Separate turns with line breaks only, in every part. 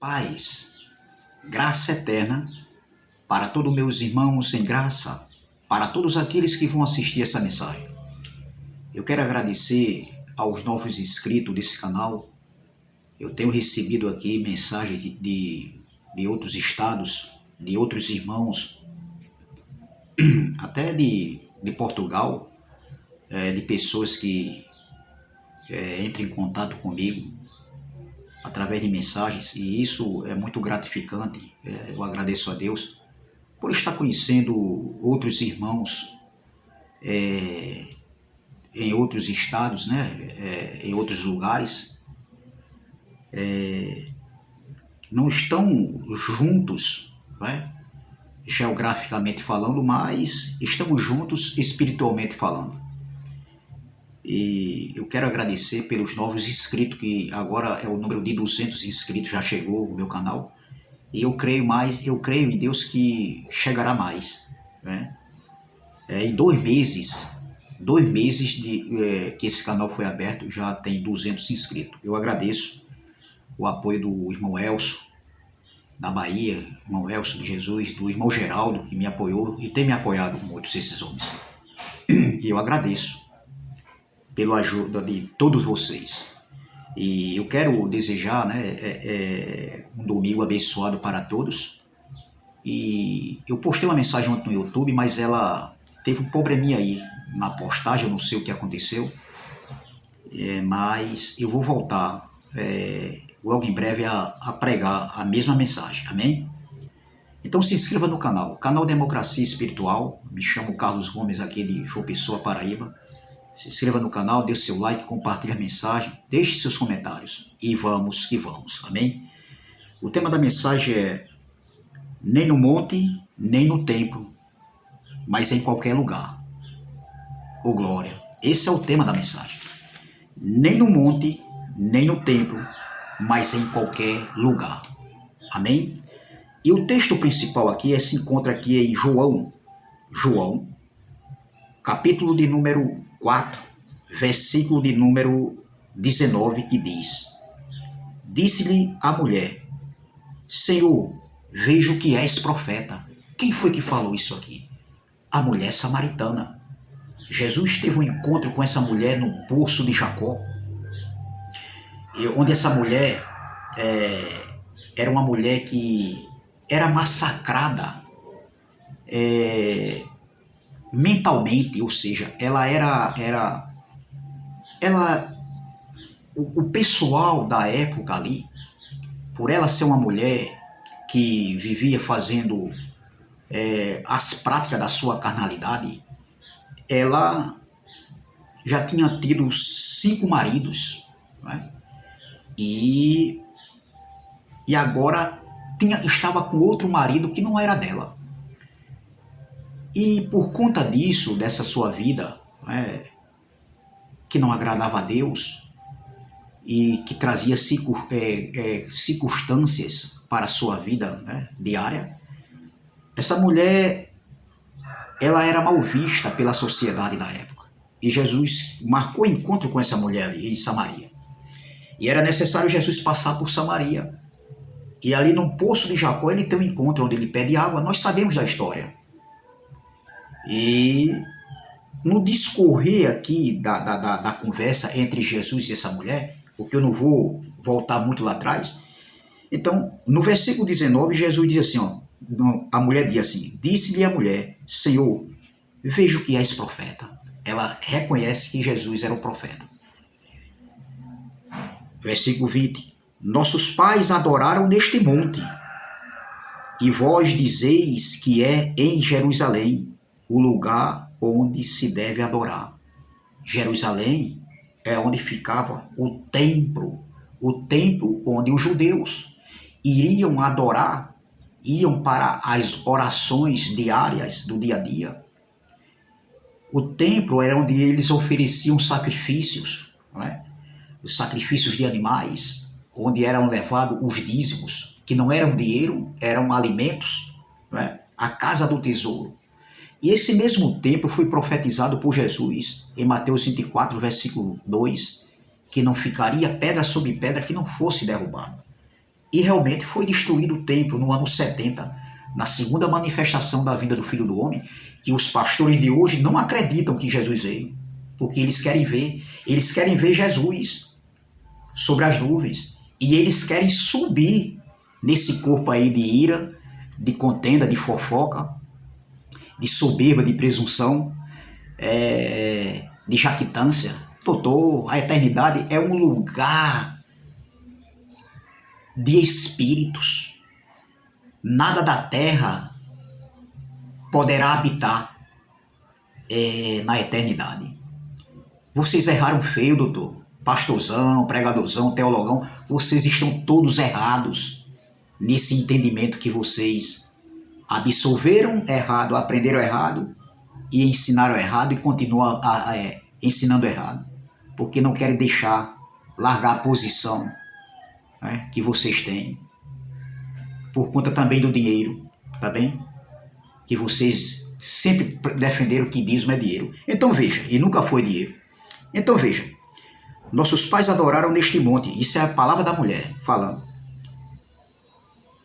Paz, graça eterna para todos meus irmãos em graça, para todos aqueles que vão assistir essa mensagem. Eu quero agradecer aos novos inscritos desse canal. Eu tenho recebido aqui mensagens de outros estados, de outros irmãos, até de Portugal, de pessoas que entram em contato comigo através de mensagens, e isso é muito gratificante. Eu agradeço a Deus por estar conhecendo outros irmãos em outros estados, né? Em outros lugares. Não estão juntos, né? Geograficamente falando, mas estamos juntos espiritualmente falando. E eu quero agradecer pelos novos inscritos, que agora é o número de 200 inscritos, já chegou o meu canal. E eu creio em Deus que chegará mais, né? Em 2 meses que esse canal foi aberto, já tem 200 inscritos. Eu agradeço o apoio do irmão Elcio, da Bahia, irmão Elcio de Jesus, do irmão Geraldo, que me apoiou e tem me apoiado muitos esses homens. E eu agradeço pela ajuda de todos vocês. E eu quero desejar, né, um domingo abençoado para todos. E eu postei uma mensagem ontem no YouTube, mas ela teve um probleminha aí na postagem, eu não sei o que aconteceu. Mas eu vou voltar logo em breve a pregar a mesma mensagem, amém? Então se inscreva no canal Democracia Espiritual. Me chamo Carlos Gomes, aqui de João Pessoa, Paraíba. Se inscreva no canal, dê seu like, compartilhe a mensagem, deixe seus comentários e vamos que vamos, amém? O tema da mensagem é: nem no monte, nem no templo, mas em qualquer lugar. Ô glória! Esse é o tema da mensagem. Nem no monte, nem no templo, mas em qualquer lugar. Amém? E o texto principal aqui se encontra aqui em João, capítulo de número 4, versículo de número 19, que diz: Disse-lhe a mulher: Senhor, vejo que és profeta. Quem foi que falou isso aqui? A mulher samaritana. Jesus teve um encontro com essa mulher no poço de Jacó, onde essa mulher era uma mulher que era massacrada mentalmente, ou seja, o pessoal da época ali, por ela ser uma mulher que vivia fazendo as práticas da sua carnalidade, ela já tinha tido 5 maridos, né? E agora estava com outro marido que não era dela. E por conta disso, dessa sua vida, né, que não agradava a Deus e que trazia circunstâncias para a sua vida, né, diária, essa mulher, ela era mal vista pela sociedade da época. E Jesus marcou encontro com essa mulher ali em Samaria. E era necessário Jesus passar por Samaria. E ali no poço de Jacó ele tem um encontro onde ele pede água. Nós sabemos da história. E no discorrer aqui da conversa entre Jesus e essa mulher, porque eu não vou voltar muito lá atrás, então no versículo 19 Jesus diz assim, ó, a mulher diz assim: Disse-lhe a mulher: Senhor, vejo que és profeta. Ela reconhece que Jesus era o profeta. Versículo 20: Nossos pais adoraram neste monte, e vós dizeis que é em Jerusalém o lugar onde se deve adorar. Jerusalém é onde ficava o templo onde os judeus iriam adorar, iam para as orações diárias do dia a dia. O templo era onde eles ofereciam sacrifícios, não é? Os sacrifícios de animais, onde eram levados os dízimos, que não eram dinheiro, eram alimentos, não é? A casa do tesouro. E esse mesmo templo foi profetizado por Jesus em Mateus 24, versículo 2, que não ficaria pedra sobre pedra que não fosse derrubada. E realmente foi destruído o templo no ano 70, na segunda manifestação da vinda do Filho do Homem, que os pastores de hoje não acreditam que Jesus veio, porque eles querem ver Jesus sobre as nuvens, e eles querem subir nesse corpo aí de ira, de contenda, de fofoca, de soberba, de presunção, de jactância. Doutor, a eternidade é um lugar de espíritos. Nada da terra poderá habitar na eternidade. Vocês erraram feio, doutor. Pastorzão, pregadorzão, teologão, vocês estão todos errados nesse entendimento que vocês absorveram errado, aprenderam errado e ensinaram errado e continuam ensinando errado, porque não querem largar a posição, né, que vocês têm, por conta também do dinheiro, tá bem? Que vocês sempre defenderam que dízimo é dinheiro. Então veja, e nunca foi dinheiro. Então veja, nossos pais adoraram neste monte, isso é a palavra da mulher falando.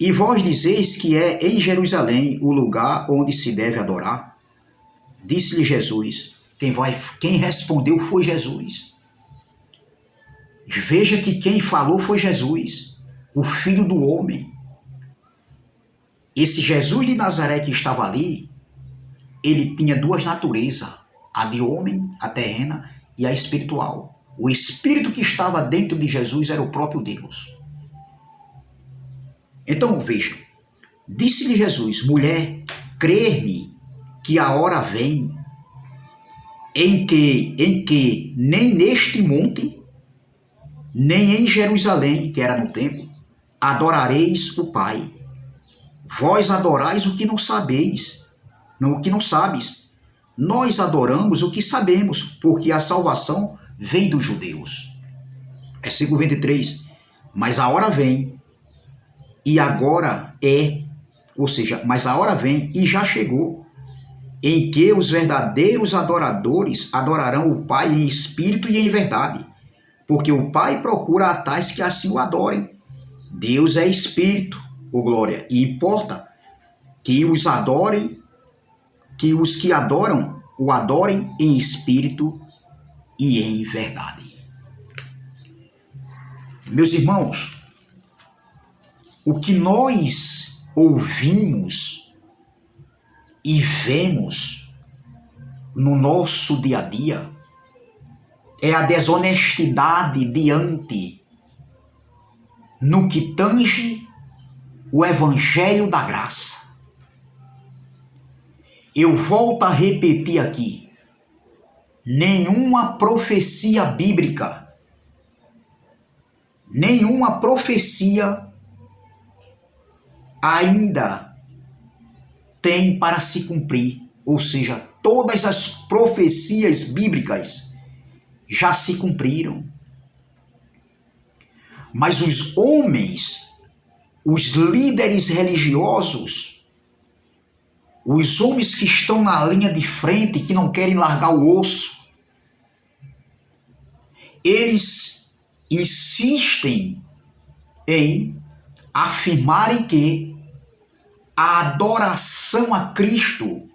E vós dizeis que é em Jerusalém o lugar onde se deve adorar? Disse-lhe Jesus. Quem respondeu foi Jesus. Veja que quem falou foi Jesus, o Filho do Homem. Esse Jesus de Nazaré que estava ali, ele tinha duas naturezas, a de homem, a terrena, e a espiritual. O espírito que estava dentro de Jesus era o próprio Deus. Então veja, disse-lhe Jesus, mulher, crê-me que a hora vem em que nem neste monte, nem em Jerusalém, que era no templo, adorareis o Pai. Vós adorais o que não sabeis, o que não sabes. Nós adoramos o que sabemos, porque a salvação vem dos judeus. Versículo 23. Mas a hora vem, e agora mas a hora vem e já chegou, em que os verdadeiros adoradores adorarão o Pai em espírito e em verdade, porque o Pai procura a tais que assim o adorem. Deus é espírito, glória, e importa que os que adoram o adorem em espírito e em verdade. Meus irmãos, o que nós ouvimos e vemos no nosso dia a dia é a desonestidade no que tange o evangelho da graça. Eu volto a repetir aqui, nenhuma profecia bíblica, nenhuma profecia ainda tem para se cumprir, ou seja, todas as profecias bíblicas já se cumpriram. Mas os homens, os líderes religiosos, os homens que estão na linha de frente, que não querem largar o osso, eles insistem em afirmarem que a adoração a Cristo,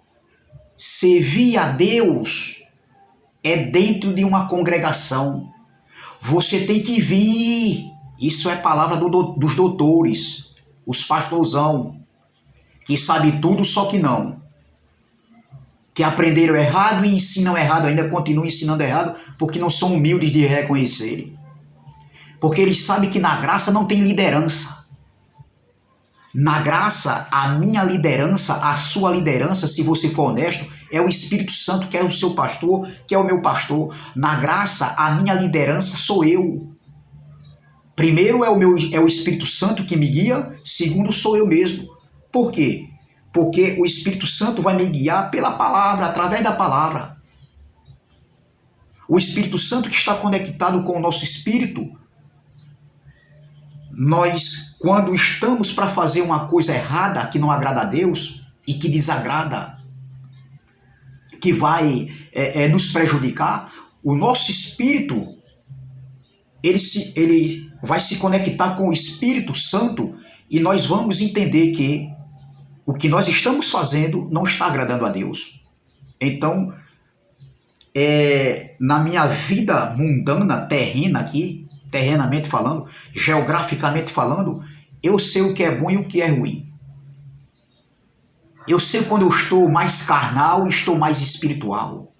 servir a Deus, é dentro de uma congregação. Você tem que vir. Isso é palavra dos doutores, os pastorzão, que sabe tudo, só que não. Que aprenderam errado e ensinam errado, ainda continuam ensinando errado, porque não são humildes de reconhecerem. Porque eles sabem que na graça não tem liderança. Na graça, a minha liderança, a sua liderança, se você for honesto, é o Espírito Santo, que é o seu pastor, que é o meu pastor. Na graça, a minha liderança sou eu. Primeiro é o Espírito Santo que me guia, segundo sou eu mesmo. Por quê? Porque o Espírito Santo vai me guiar pela palavra, através da palavra. O Espírito Santo que está conectado com o nosso espírito, nós, quando estamos para fazer uma coisa errada, que não agrada a Deus e que desagrada, que vai nos prejudicar, o nosso espírito, vai se conectar com o Espírito Santo e nós vamos entender que o que nós estamos fazendo não está agradando a Deus. Então, na minha vida mundana, terrena aqui, terrenamente falando, geograficamente falando, eu sei o que é bom e o que é ruim. Eu sei quando eu estou mais carnal e estou mais espiritual.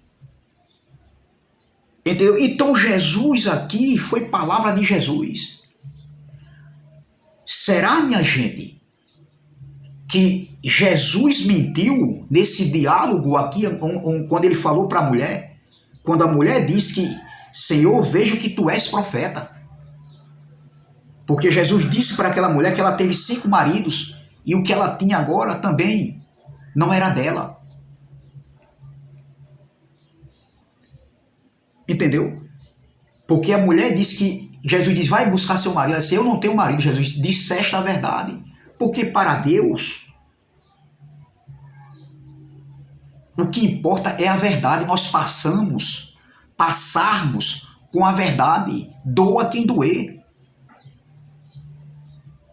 Entendeu? Então Jesus aqui foi palavra de Jesus. Será, minha gente, que Jesus mentiu nesse diálogo aqui, quando ele falou para a mulher? Quando a mulher diz que, Senhor, vejo que tu és profeta. Porque Jesus disse para aquela mulher que ela teve 5 maridos e o que ela tinha agora também não era dela. Entendeu? Porque a mulher disse que, Jesus diz, vai buscar seu marido. Ela disse, eu não tenho marido, Jesus, disseste a verdade. Porque para Deus, o que importa é a verdade. Nós passarmos com a verdade, doa quem doer.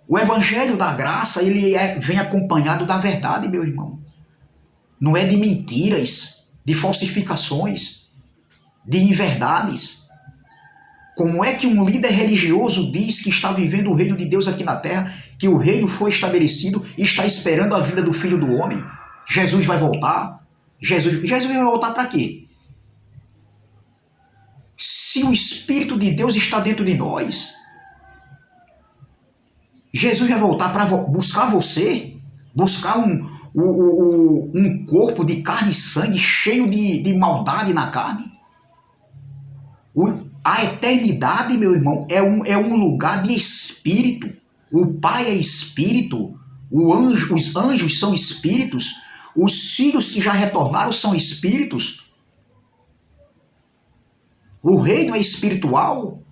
O evangelho da graça, ele vem acompanhado da verdade, meu irmão. Não é de mentiras, de falsificações, de inverdades. Como é que um líder religioso diz que está vivendo o reino de Deus aqui na terra, que o reino foi estabelecido e está esperando a vinda do Filho do Homem? Jesus vai voltar? Jesus vai voltar para quê? Se o Espírito de Deus está dentro de nós, Jesus vai voltar para buscar você, buscar um corpo de carne e sangue cheio de maldade na carne. A eternidade, meu irmão, é um lugar de espírito. O Pai é espírito, os anjos são espíritos, os filhos que já retornaram são espíritos. O reino é espiritual,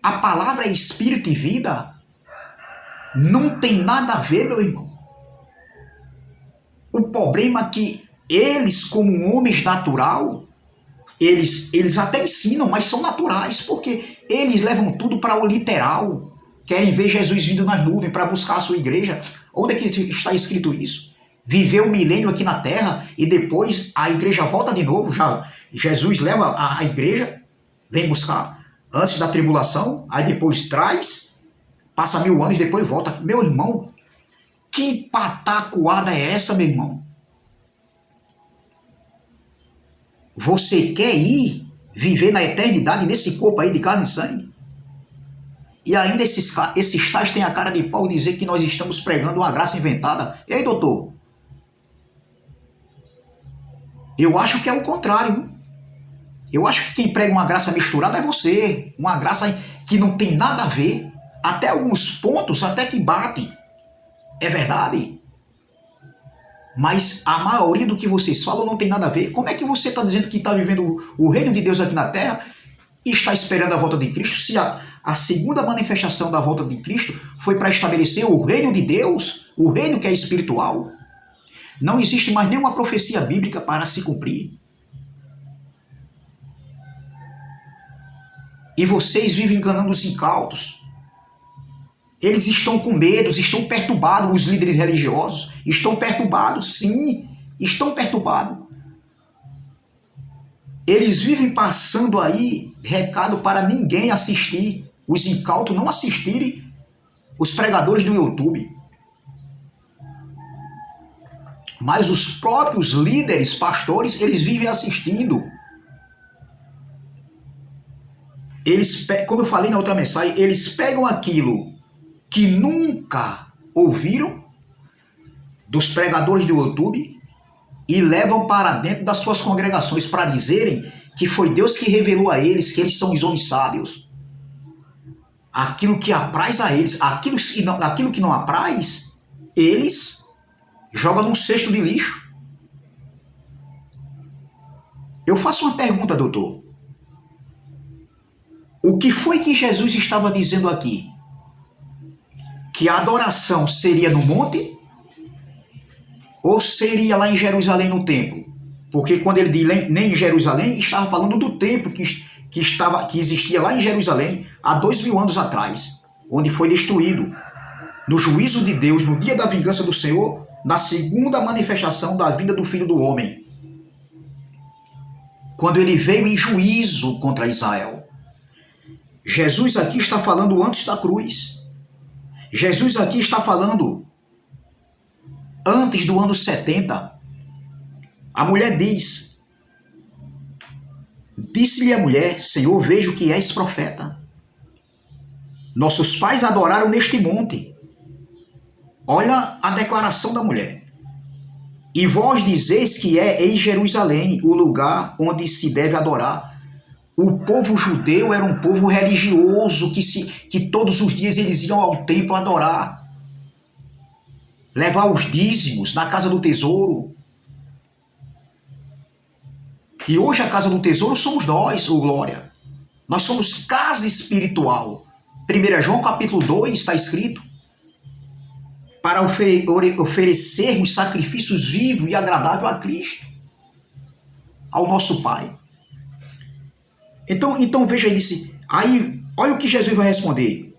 a palavra é espírito e vida. Não tem nada a ver, meu irmão. O problema é que eles, como homens natural, eles até ensinam, mas são naturais, porque eles levam tudo para o literal. Querem ver Jesus vindo nas nuvens para buscar a sua igreja. Onde é que está escrito isso? Viver o milênio aqui na terra e depois a igreja volta de novo. Já Jesus leva a igreja, vem buscar antes da tribulação, aí depois traz, passa 1000 anos e depois volta. Meu irmão, que patacoada é essa, meu irmão? Você quer ir viver na eternidade nesse corpo aí de carne e sangue? E ainda esses tais têm a cara de pau dizer que nós estamos pregando uma graça inventada. E aí, doutor? Eu acho que é o contrário. Eu acho que quem prega uma graça misturada é você. Uma graça que não tem nada a ver. Até alguns pontos, até que bate. É verdade. Mas a maioria do que vocês falam não tem nada a ver. Como é que você está dizendo que está vivendo o reino de Deus aqui na terra e está esperando a volta de Cristo, se a segunda manifestação da volta de Cristo foi para estabelecer o reino de Deus, o reino que é espiritual? Não existe mais nenhuma profecia bíblica para se cumprir. E vocês vivem enganando os incautos. Eles estão com medo, estão perturbados, os líderes religiosos estão perturbados, sim, estão perturbados. Eles vivem passando aí recado para ninguém assistir, os incautos não assistirem os pregadores do YouTube. Mas os próprios líderes, pastores, eles vivem assistindo. Eles, como eu falei na outra mensagem, eles pegam aquilo que nunca ouviram dos pregadores do YouTube e levam para dentro das suas congregações para dizerem que foi Deus que revelou a eles que eles são os homens sábios. Aquilo que apraz a eles, aquilo que não apraz, eles jogam num cesto de lixo. Eu faço uma pergunta, doutor. O que foi que Jesus estava dizendo aqui? Que a adoração seria no monte ou seria lá em Jerusalém no templo? Porque quando ele diz nem em Jerusalém, estava falando do templo que existia lá em Jerusalém há 2000 anos atrás, onde foi destruído no juízo de Deus, no dia da vingança do Senhor, na segunda manifestação da vinda do Filho do Homem, quando ele veio em juízo contra Israel. Jesus aqui está falando antes da cruz. Jesus aqui está falando antes do ano 70. A mulher disse-lhe a mulher: Senhor, vejo que és profeta. Nossos pais adoraram neste monte. Olha a declaração da mulher. E vós dizeis que é em Jerusalém o lugar onde se deve adorar. O povo judeu era um povo religioso que todos os dias eles iam ao templo adorar, levar os dízimos na casa do tesouro. E hoje a casa do tesouro somos nós, ô glória. Nós somos casa espiritual. 1 João capítulo 2 está escrito: para oferecermos sacrifícios vivos e agradáveis a Cristo, ao nosso Pai. Então veja, ele disse, aí, olha o que Jesus vai responder.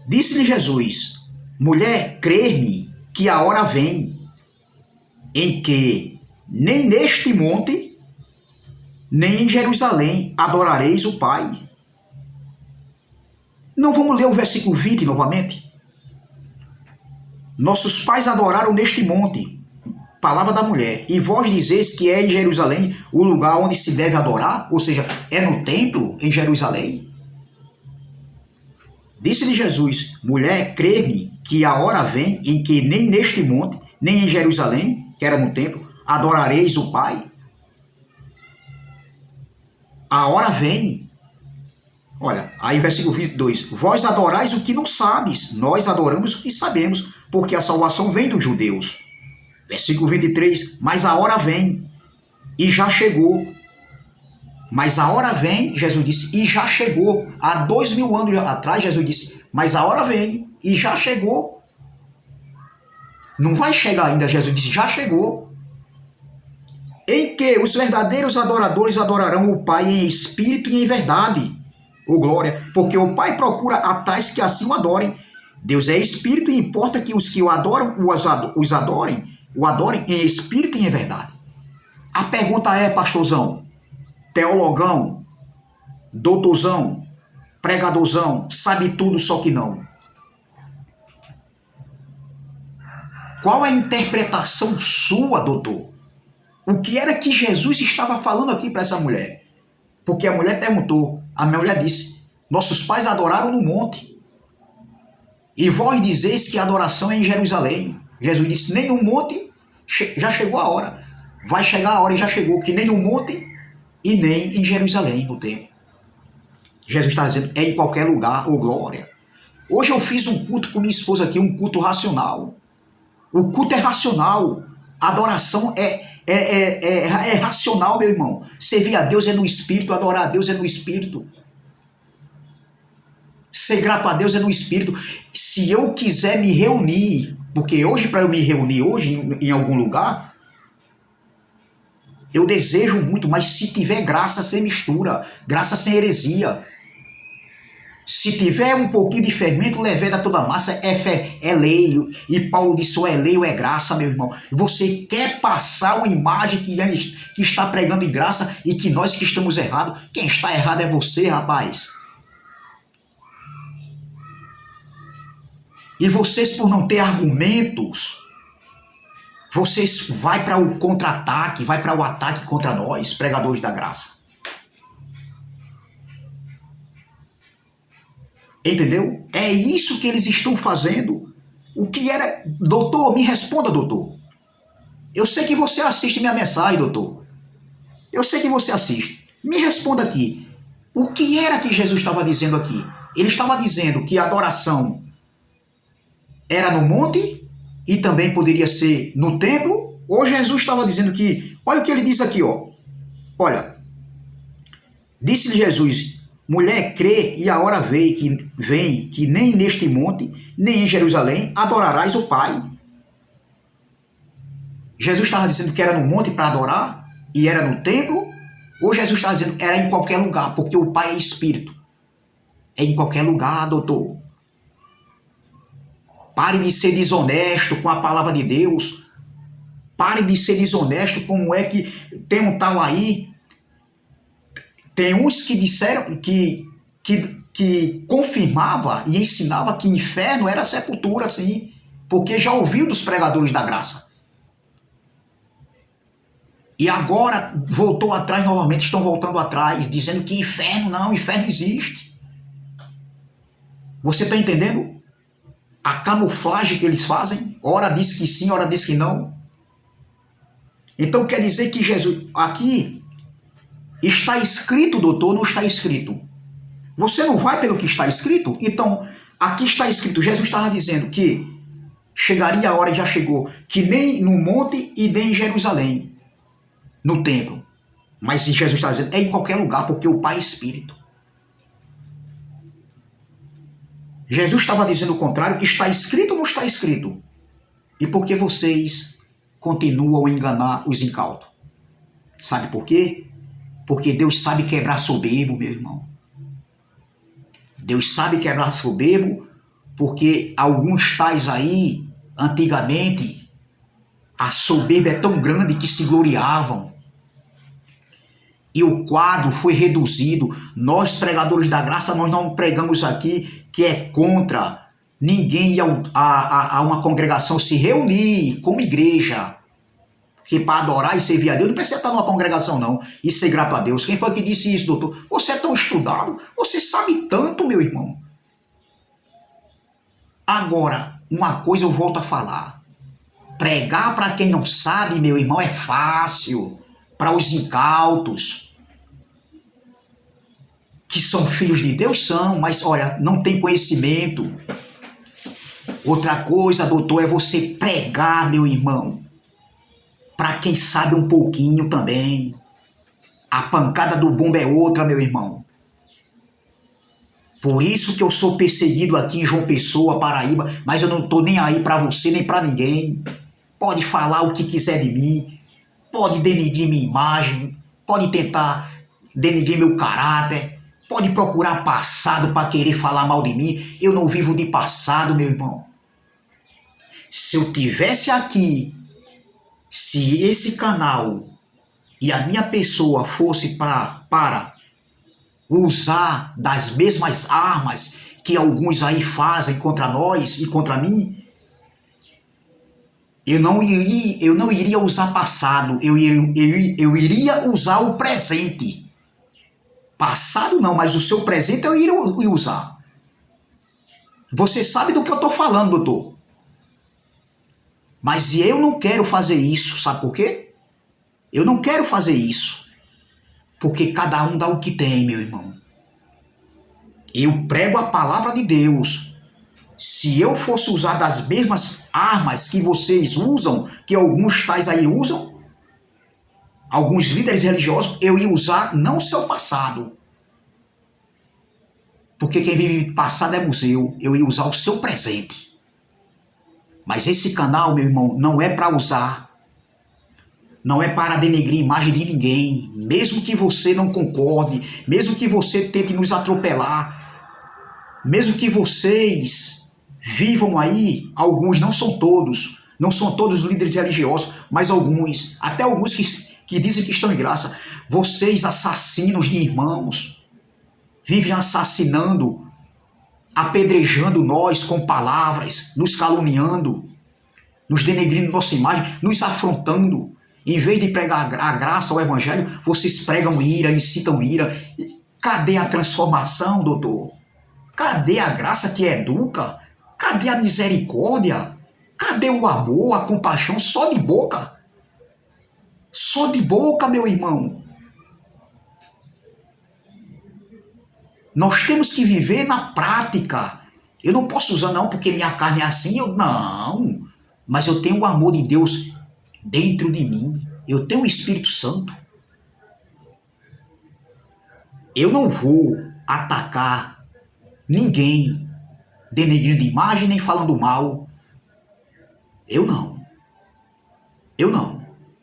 Disse-lhe Jesus: mulher, crê-me que a hora vem em que nem neste monte, nem em Jerusalém adorareis o Pai. Não vamos ler o versículo 20 novamente? Nossos pais adoraram neste monte, palavra da mulher, e vós dizeis que é em Jerusalém o lugar onde se deve adorar? Ou seja, é no templo em Jerusalém? Disse-lhe Jesus: mulher, crê-me que a hora vem em que nem neste monte, nem em Jerusalém, que era no templo, adorareis o Pai. A hora vem. Olha, aí versículo 22. Vós adorais o que não sabes, nós adoramos o que sabemos, porque a salvação vem dos judeus. Versículo 23. Mas a hora vem, e já chegou. Mas a hora vem, Jesus disse, e já chegou. Há 2000 anos atrás, Jesus disse, mas a hora vem, e já chegou. Não vai chegar ainda, Jesus disse, já chegou. Em que os verdadeiros adoradores adorarão o Pai em espírito e em verdade. Ô glória, porque o Pai procura a tais que assim o adorem. Deus é espírito e importa que os que o adoram, o adorem em espírito e em verdade. A pergunta é, pastorzão, teologão, doutorzão, pregadorzão, sabe tudo só que não. Qual é a interpretação sua, doutor? O que era que Jesus estava falando aqui para essa mulher? Porque a mulher perguntou, a mulher disse, nossos pais adoraram no monte, e vós dizeis que a adoração é em Jerusalém. Jesus disse, nem no monte, já chegou a hora. Vai chegar a hora e já chegou, que nem no monte e nem em Jerusalém, no templo. Jesus está dizendo, é em qualquer lugar, ô glória. Hoje eu fiz um culto com minha esposa aqui, um culto racional. O culto é racional, a adoração é racional, meu irmão. Servir a Deus é no Espírito, adorar a Deus é no Espírito. Ser grato a Deus é no Espírito. Se eu quiser me reunir, porque hoje para eu me reunir hoje em algum lugar, eu desejo muito, mas se tiver graça sem mistura, graça sem heresia, se tiver um pouquinho de fermento leveda toda a massa, é lei. E Paulo disse, ou é lei ou é graça, meu irmão. Você quer passar uma imagem que está pregando em graça e que nós que estamos errados, quem está errado é você, rapaz. E vocês, por não ter argumentos, vocês vai para o contra-ataque, vai para o ataque contra nós, pregadores da graça. Entendeu? É isso que eles estão fazendo. O que era... Doutor, me responda, doutor. Eu sei que você assiste minha mensagem, doutor. Eu sei que você assiste. Me responda aqui. O que era que Jesus estava dizendo aqui? Ele estava dizendo que a adoração era no monte e também poderia ser no templo? Ou Jesus estava dizendo que... Olha o que ele diz aqui, ó. Olha. Disse-lhe Jesus... Mulher, crê e a hora vem que nem neste monte, nem em Jerusalém adorarás o Pai. Jesus estava dizendo que era no monte para adorar e era no templo, Ou Jesus está dizendo, era em qualquer lugar, porque o Pai é Espírito. É em qualquer lugar, doutor. Pare de ser desonesto com a palavra de Deus. Pare de ser desonesto como é que tem um tal aí. Tem uns que disseram que confirmava e ensinava que inferno era sepultura, sim. Porque já ouviu dos pregadores da graça. E agora voltou atrás novamente, estão voltando atrás, dizendo que inferno não, inferno existe. Você está entendendo? A camuflagem que eles fazem, ora diz que sim, ora diz que não. Então quer dizer que Jesus, aqui, está escrito, doutor, não está escrito. Você não vai pelo que está escrito? Então, aqui está escrito, Jesus estava dizendo que chegaria a hora, e já chegou, que nem no monte e nem em Jerusalém, no templo. Mas Jesus está dizendo, é em qualquer lugar, porque o Pai é Espírito. Jesus estava dizendo o contrário, está escrito ou não está escrito? E por que vocês continuam a enganar os incautos? Sabe por quê? Porque Deus sabe quebrar soberbo, meu irmão. Deus sabe quebrar soberbo, porque alguns tais aí, antigamente, a soberba é tão grande que se gloriavam. E o quadro foi reduzido. Nós, pregadores da graça, nós não pregamos aqui que é contra ninguém ir a uma congregação se reunir como igreja. Porque para adorar e servir a Deus não precisa estar numa congregação, não. E ser grato a Deus. Quem foi que disse isso, doutor? Você é tão estudado, você sabe tanto, meu irmão. Agora, uma coisa eu volto a falar. Pregar para quem não sabe, meu irmão, é fácil. Para os incautos, que são filhos de Deus, são, mas olha, não tem conhecimento. Outra coisa, doutor, é você pregar, meu irmão, para quem sabe um pouquinho também. A pancada do bumbo é outra, meu irmão. Por isso que eu sou perseguido aqui em João Pessoa, Paraíba, mas eu não estou nem aí para você, nem para ninguém. Pode falar o que quiser de mim, pode denegrir minha imagem, pode tentar denegrir meu caráter, pode procurar passado para querer falar mal de mim. Eu não vivo de passado, meu irmão. Se eu tivesse aqui, se esse canal e a minha pessoa fosse para usar das mesmas armas que alguns aí fazem contra nós e contra mim, eu não iria usar passado, eu iria usar o presente. Passado não, mas o seu presente eu iria usar. Você sabe do que eu estou falando, doutor. Mas eu não quero fazer isso, sabe por quê? Eu não quero fazer isso. Porque cada um dá o que tem, meu irmão. Eu prego a palavra de Deus. Se eu fosse usar das mesmas armas que vocês usam, que alguns tais aí usam, alguns líderes religiosos, eu ia usar não o seu passado. Porque quem vive passado é museu. Eu ia usar o seu presente. Mas esse canal, meu irmão, não é para usar. Não é para denegrir a imagem de ninguém. Mesmo que você não concorde, mesmo que você tente nos atropelar, mesmo que vocês vivam aí, alguns, não são todos líderes religiosos, mas alguns, até alguns que dizem que estão em graça, vocês assassinos de irmãos, vivem assassinando, apedrejando nós com palavras, nos caluniando, nos denegrindo nossa imagem, nos afrontando. Em vez de pregar a graça, o evangelho, vocês pregam ira, incitam ira. Cadê a transformação, doutor? Cadê a graça que educa? Cadê a misericórdia? Cadê o amor, a compaixão? Só de boca. Só de boca, meu irmão. Nós temos que viver na prática. Eu não posso usar não porque minha carne é assim. Não. Mas eu tenho o amor de Deus dentro de mim. Eu tenho o Espírito Santo. Eu não vou atacar ninguém denegrindo imagem nem falando mal. Eu não.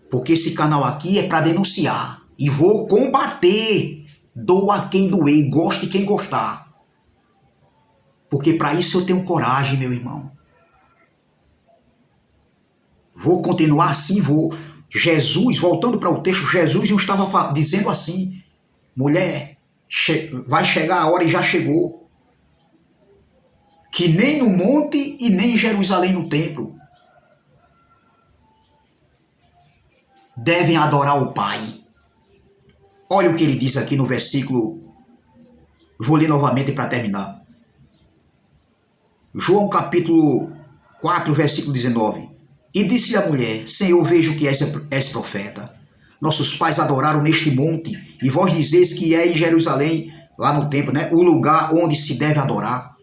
Porque esse canal aqui é para denunciar. e vou combater, doa quem doer, goste quem gostar. Porque para isso eu tenho coragem, meu irmão. Vou continuar assim, vou. Jesus, voltando para o texto, Jesus não estava dizendo assim, mulher, vai chegar a hora e já chegou, que nem no monte e nem em Jerusalém no templo devem adorar o Pai. Olha o que ele diz aqui no versículo, vou ler novamente para terminar. João capítulo 4, versículo 19. E disse a mulher, Senhor, vejo que és profeta. Nossos pais adoraram neste monte, e vós dizeis que é em Jerusalém, lá no templo, né, o lugar onde se deve adorar.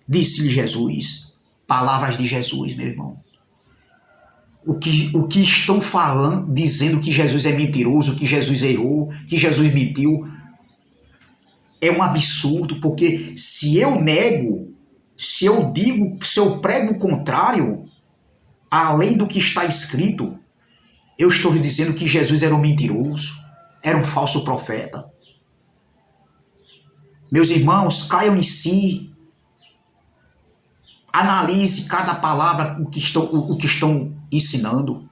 Disse-lhe Jesus, palavras de Jesus, meu irmão. O que estão falando, dizendo que Jesus é mentiroso, que Jesus errou, que Jesus mentiu, é um absurdo, porque se eu nego, se eu digo, se eu prego o contrário, além do que está escrito, eu estou dizendo que Jesus era um mentiroso, era um falso profeta. Meus irmãos, caiam em si, analise cada palavra, o que estão ensinando.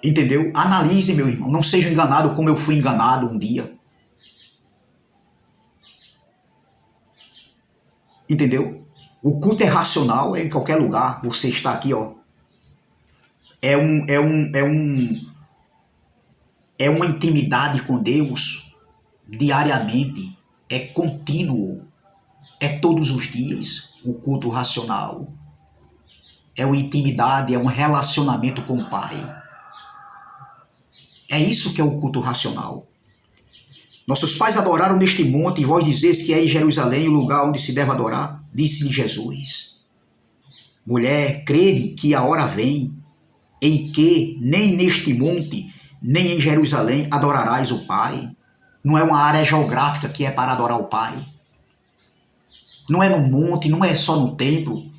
Entendeu? Analise, meu irmão, não seja enganado como eu fui enganado um dia. Entendeu? O culto é racional, é em qualquer lugar. Você está aqui, ó. É uma intimidade com Deus diariamente. É contínuo. É todos os dias o culto racional. É uma intimidade, é um relacionamento com o Pai. É isso que é o culto racional. Nossos pais adoraram neste monte, e vós dizeis que é em Jerusalém o lugar onde se deve adorar. Disse-lhe Jesus, mulher, crê que a hora vem em que nem neste monte, nem em Jerusalém adorarás o Pai. Não é uma área geográfica que é para adorar o Pai. Não é no monte, não é só no templo,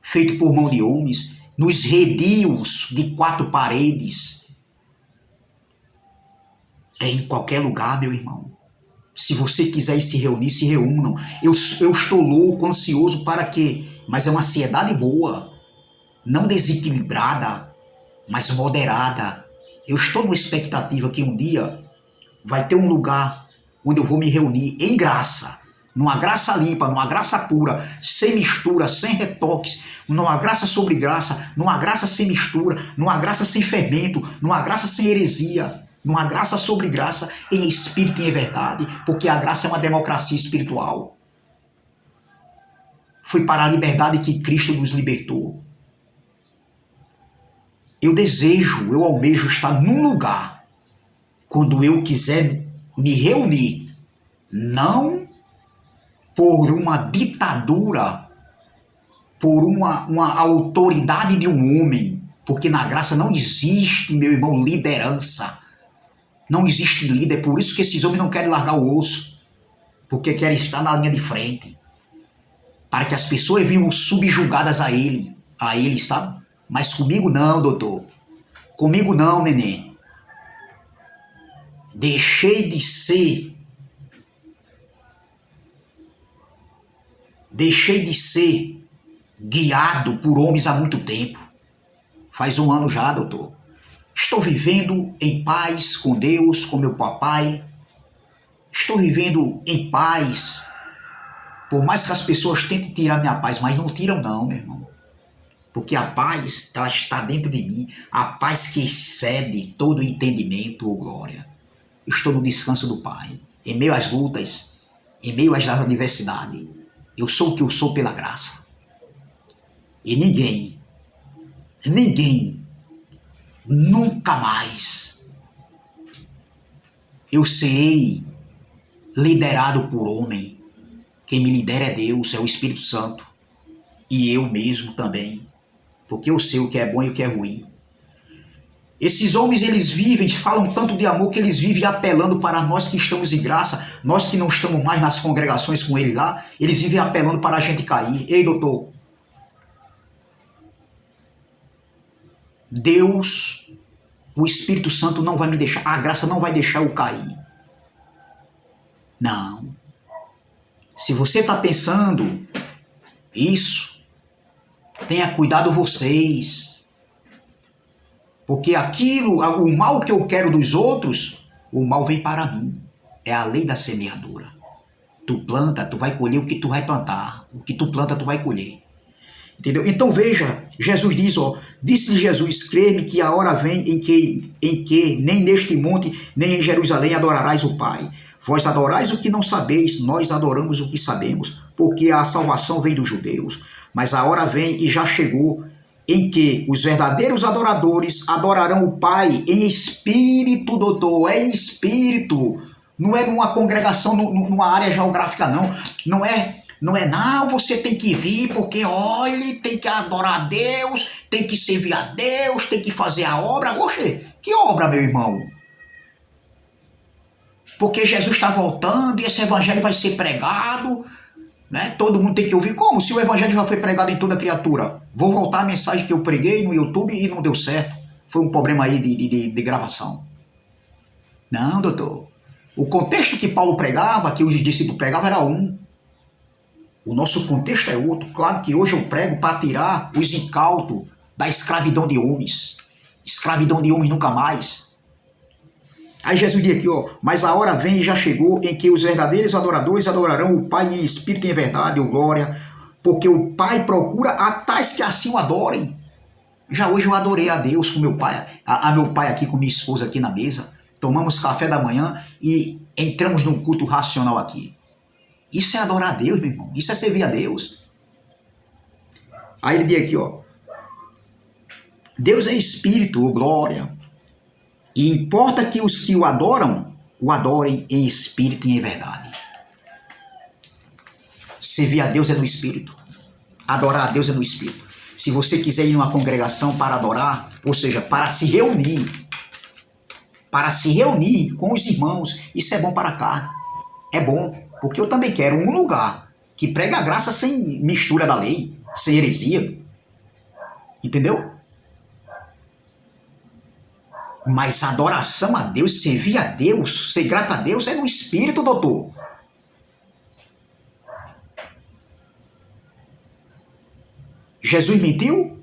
feito por mão de homens, nos redios de 4 paredes. É em qualquer lugar, meu irmão. Se você quiser ir se reunir, se reúnam. Eu estou louco, ansioso para quê? Mas é uma ansiedade boa, não desequilibrada, mas moderada. Eu estou numa expectativa que um dia vai ter um lugar onde eu vou me reunir em graça, numa graça limpa, numa graça pura, sem mistura, sem retoques, numa graça sobre graça, numa graça sem mistura, numa graça sem fermento, numa graça sem heresia, numa graça sobre graça, em espírito e em verdade, porque a graça é uma democracia espiritual. Foi para a liberdade que Cristo nos libertou. Eu desejo, eu almejo estar num lugar, quando eu quiser me reunir, não por uma ditadura, por uma autoridade de um homem, porque na graça não existe, meu irmão, liderança. Não existe líder, por isso que esses homens não querem largar o osso, porque querem estar na linha de frente, para que as pessoas venham subjugadas a ele, sabe? Mas comigo não, doutor. Comigo não, neném. Deixei de ser guiado por homens há muito tempo. Faz 1 ano já, doutor. Estou vivendo em paz com Deus, com meu papai. Estou vivendo em paz. Por mais que as pessoas tentem tirar minha paz, mas não tiram não, meu irmão. Porque a paz, ela está dentro de mim. A paz que excede todo entendimento ou glória. Estou no descanso do Pai. Em meio às lutas, em meio às adversidades. Eu sou o que eu sou pela graça. E ninguém, nunca mais eu serei liderado por homem. Quem me lidera é Deus, é o Espírito Santo. E eu mesmo também. Porque eu sei o que é bom e o que é ruim. Esses homens, eles vivem, falam tanto de amor que eles vivem apelando para nós que estamos em graça, nós que não estamos mais nas congregações com ele lá, eles vivem apelando para a gente cair. Ei, doutor, Deus, o Espírito Santo não vai me deixar, a graça não vai deixar eu cair. Não. Se você está pensando isso, tenha cuidado vocês. Porque aquilo, o mal que eu quero dos outros, o mal vem para mim. É a lei da semeadura. Tu planta, tu vai colher o que tu vai plantar. O que tu planta, tu vai colher. Entendeu? Então veja, Jesus diz, disse-lhe Jesus, crê-me que a hora vem em que nem neste monte, nem em Jerusalém adorarás o Pai. Vós adorais o que não sabeis, nós adoramos o que sabemos, porque a salvação vem dos judeus. Mas a hora vem e já chegou, em que os verdadeiros adoradores adorarão o Pai em espírito, doutor, é em espírito. Não é numa congregação, numa área geográfica, não. Não, você tem que vir, porque, olha, tem que adorar a Deus, tem que servir a Deus, tem que fazer a obra. Oxe, que obra, meu irmão? Porque Jesus está voltando e esse evangelho vai ser pregado, né? Todo mundo tem que ouvir. Como? Se o evangelho já foi pregado em toda criatura. Vou voltar a mensagem que eu preguei no YouTube e não deu certo. Foi um problema aí de gravação. Não, doutor. O contexto que Paulo pregava, que os discípulos pregavam, era um. O nosso contexto é outro. Claro que hoje eu prego para tirar os incautos da escravidão de homens. Escravidão de homens nunca mais. Aí Jesus diz aqui, mas a hora vem e já chegou em que os verdadeiros adoradores adorarão o Pai em espírito e em verdade, ou glória, porque o Pai procura a tais que assim o adorem. Já hoje eu adorei a Deus com meu pai, a meu pai aqui com minha esposa aqui na mesa, tomamos café da manhã e entramos num culto racional aqui. Isso é adorar a Deus, meu irmão. Isso é servir a Deus. Aí ele diz aqui, Deus é espírito, ou glória. E importa que os que o adorem em espírito e em verdade. Servir a Deus é no espírito. Adorar a Deus é no espírito. Se você quiser ir numa congregação para adorar, ou seja, para se reunir com os irmãos, isso é bom para a carne. É bom, porque eu também quero um lugar que pregue a graça sem mistura da lei, sem heresia. Entendeu? Mas a adoração a Deus, servir a Deus, ser grato a Deus é no espírito, doutor. Jesus mentiu?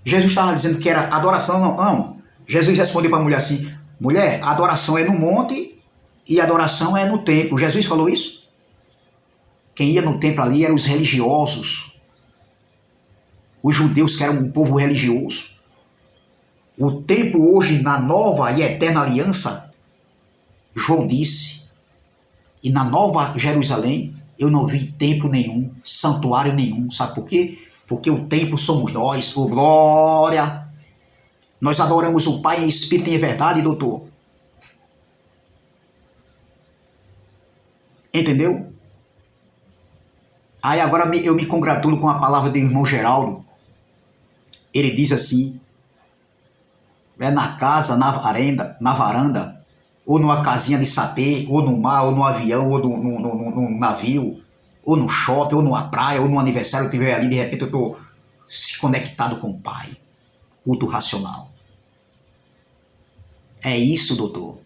Jesus estava dizendo que era adoração, não. Jesus respondeu para a mulher assim, mulher, adoração é no monte e adoração é no templo. Jesus falou isso? Quem ia no templo ali eram os religiosos. Os judeus que eram um povo religioso. O templo hoje, na nova e eterna aliança, João disse, e na nova Jerusalém, eu não vi templo nenhum, santuário nenhum. Sabe por quê? Porque o templo somos nós, glória. Nós adoramos o Pai em espírito e em verdade, doutor. Entendeu? Aí agora eu me congratulo com a palavra do irmão Geraldo. Ele diz assim, na casa, na varanda, ou numa casinha de satê, ou no mar, ou no avião, ou no navio, ou no shopping, ou numa praia, ou no aniversário, eu estiver ali, de repente eu estou se conectado com o Pai. Culto racional. É isso, doutor.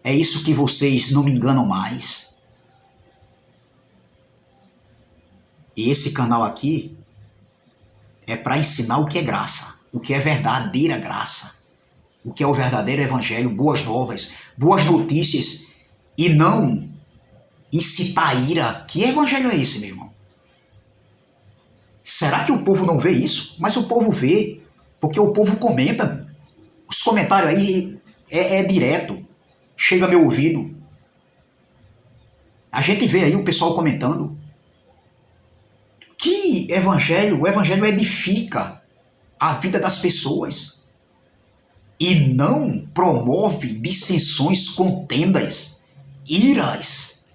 É isso que vocês não me enganam mais. E esse canal aqui é para ensinar o que é graça, o que é verdadeira graça. O que é o verdadeiro evangelho, boas novas, boas notícias, e não incitar a ira. Que evangelho é esse, meu irmão? Será que o povo não vê isso? Mas o povo vê, porque o povo comenta. Os comentários aí é direto, chega ao meu ouvido. A gente vê aí o pessoal comentando. Que evangelho? O evangelho edifica a vida das pessoas. E não promove dissensões, contendas, iras,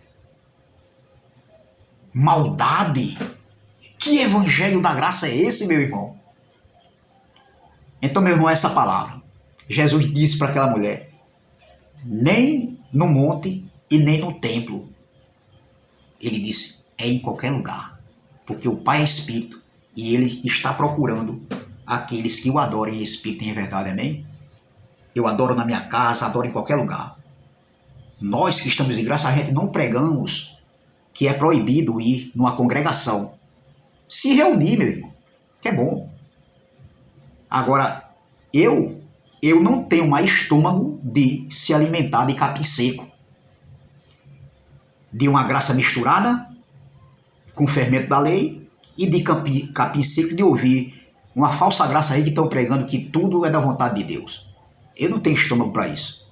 maldade. Que evangelho da graça é esse, meu irmão? Então, meu irmão, essa palavra. Jesus disse para aquela mulher, nem no monte e nem no templo. Ele disse, é em qualquer lugar. Porque o Pai é Espírito e Ele está procurando aqueles que o adorem em espírito e em verdade, amém? Eu adoro na minha casa, adoro em qualquer lugar. Nós que estamos em graça, a gente não pregamos que é proibido ir numa congregação. Se reunir, meu irmão, que é bom. Agora, eu não tenho mais estômago de se alimentar de capim seco, de uma graça misturada com o fermento da lei e de capim seco de ouvir uma falsa graça aí que estão pregando que tudo é da vontade de Deus. Eu não tenho estômago para isso.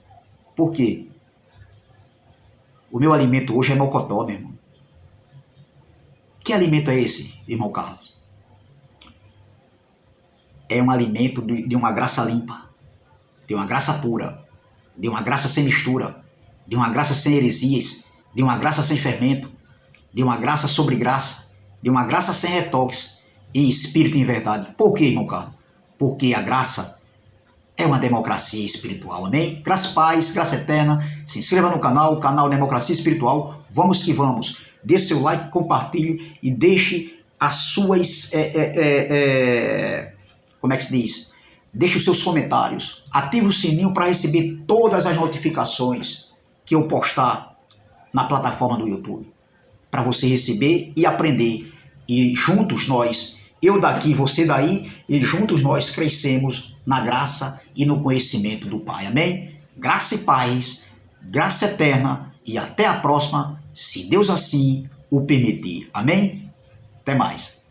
Por quê? O meu alimento hoje é mocotó, meu irmão. Que alimento é esse, irmão Carlos? É um alimento de uma graça limpa, de uma graça pura, de uma graça sem mistura, de uma graça sem heresias, de uma graça sem fermento, de uma graça sobre graça, de uma graça sem retoques, em espírito e em verdade. Por quê, irmão Carlos? Porque a graça é uma democracia espiritual, amém? Graça e paz, graça eterna. Se inscreva no canal Democracia Espiritual. Vamos que vamos. Dê seu like, compartilhe e deixe as suas... como é que se diz? Deixe os seus comentários. Ative o sininho para receber todas as notificações que eu postar na plataforma do YouTube. Para você receber e aprender. E juntos nós, eu daqui, você daí, e juntos nós crescemos na graça e no conhecimento do Pai. Amém? Graça e paz, graça eterna e até a próxima, se Deus assim o permitir. Amém? Até mais.